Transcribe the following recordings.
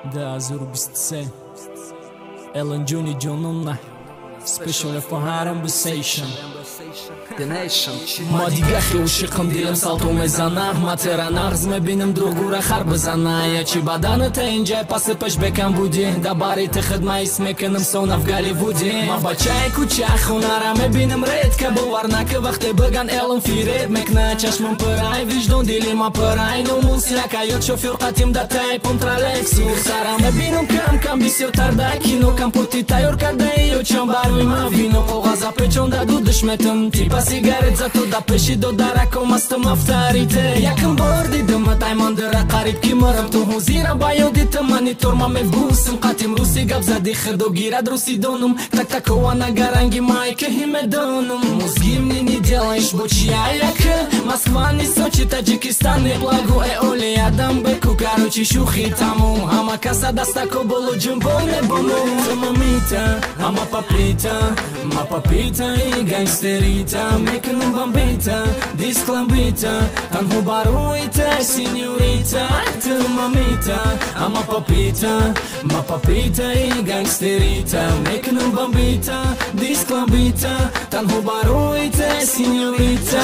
Da Azur Bistse Ellen Juni Jonunna Special for Haram Station ما دیگه خیوشیقم دیلم سالتو میزنه ما ترا نغز میبینم دروغوره خر بزنه یا چی بدنت اینجا پس پش بکن بودی دباری تخد ما اسم میکنم سون افغالی بودی ما بچه کوچه خونه را میبینم رید که باور نکه وقتی بگن الان فیرید میکنه چشمم پرای وجدان دیلی ما پرای نو موسیقه یاد شوفیر قطیم دا تایپم ترالکسو سرم میبینم کم بسیارتر دا کینو کم پوتی تایور کرده یا چم باروی ما وینو قوغازا پیچون دا دودش میتم تیپا سیگارت زتو دا پشی دو درکو مستم افتاریته یکم بار دیدم تایمان در قریب کی مرم تو حوزیرم باید دیتم منی تورما میبوسم قطیم روسی گب زدی خدو گیرد روسی دونم تک تکوانا گرنگی май که همه دونم мозги мне не делаешь бочья яка Москва не Сочи, Таджикистан не благо Эоли Адам беку короче шухи таму Ама каса дастако болу джумбо не бону Мамита, ама папита и гангстерита Мекнум бомбита, дискламбита Танху баруита, синьорита Ты мамита, ама папита и гангстерита Мекнум бомбита, дискламбита Танху баруита, синьорита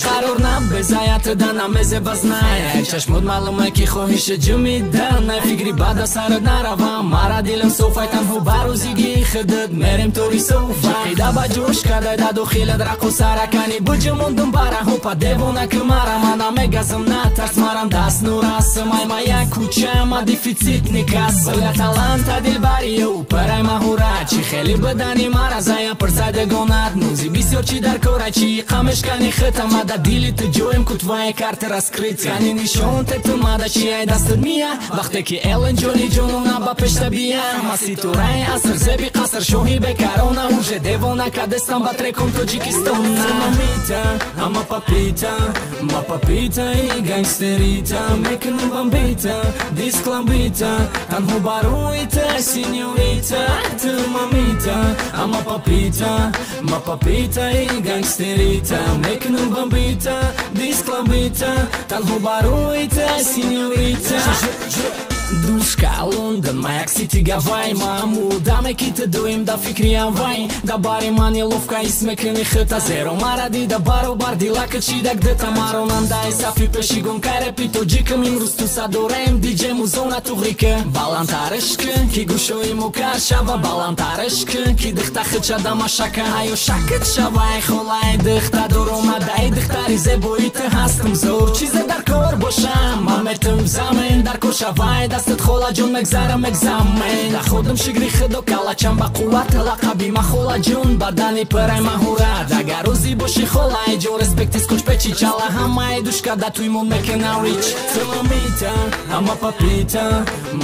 قرار نبزایت دانم مزه بزنای چشمود معلومه که خواهیش جمیدن نه فکری بعد سرد نروم مرا دیلم صوفای تنهو باروزیگی خدد مرم توری صوفای قیده با جوش کرده دا دخیل درقو سرکانی بجموندم باره هوپا دیوونه که مرا منم مگزم نترس مرم دست نورس مای یک کوچه ما دیفیتیت نکس بله تلانت دیل باریو پرای مهوره چی خیلی بدنی مرا زایا پرزدگانت موزی بسیار چی در کوره چی قمش کنی ختم دا دیلی تو جویم که твои карты раскрыты Они нишон те tu mada чи ай дастад мия Вақте ки Эллен Джони Джонуна ба пешта бия Маси турай аср зеби қаср шоҳи бекарона Уже девона кадестан ба треком Тоҷикистона Мамита, ама папита и гангстерита Мекнум бомбита, дискламбита Танҳо баруита, синьорита Ты мамита, ама папита и гангстерита Мекнум бомбита, дискламбита Танҳо баруита, синьорита Душка, Лондон, маяк сити Гавай Мамудаме ки ты дуем да фикри авай Да бари мани ловка исмекни хыта Зеро маради да баробар дилака чида где-то маронам да исафи пешигон кайрепи тоҷикам имрӯз ту садораем диҷе музона туғрика Балантарышкы ки гӯшои мукар шава Балантарышкы ки дихта хычада машака Айо шакат шавай холай дихта доромадай дихтари зебоита ҳастам зор чизе дар кор бошам ман метум замин дар кор шавай دستت خولا جون مگذرم اگزامین خودم شگری خدو کلچم با قوت لقبی ما خولا جون بدنی پرای مهورت اگر روزی باشی خولای جون رسپکتی سکوچ پچی چالا همه دوشکا دا توی مون مکنم ریچ تو مامیتا اما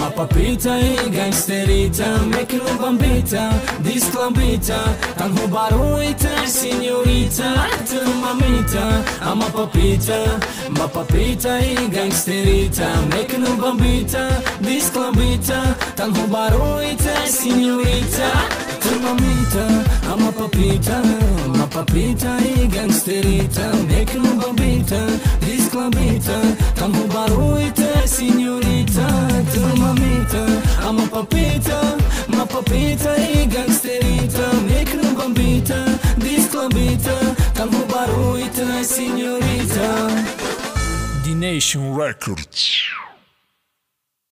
پاپیتا ای گنگستریتا مکنم بامبیتا دیسکلامبیتا تنهو بارویتا سینیوریتا تو مامیتا اما پاپیتا ای گنگستریتا مکنم بامبیتا Disklambita, tanho baruita, signorita Tu mamita, ama papita e gangsterita Mekno bambita, disklambita Tanho baruita, signorita Tu mamita, ama papita e gangsterita Mekno bambita, disklambita Tanho baruita, signorita D-Nation Records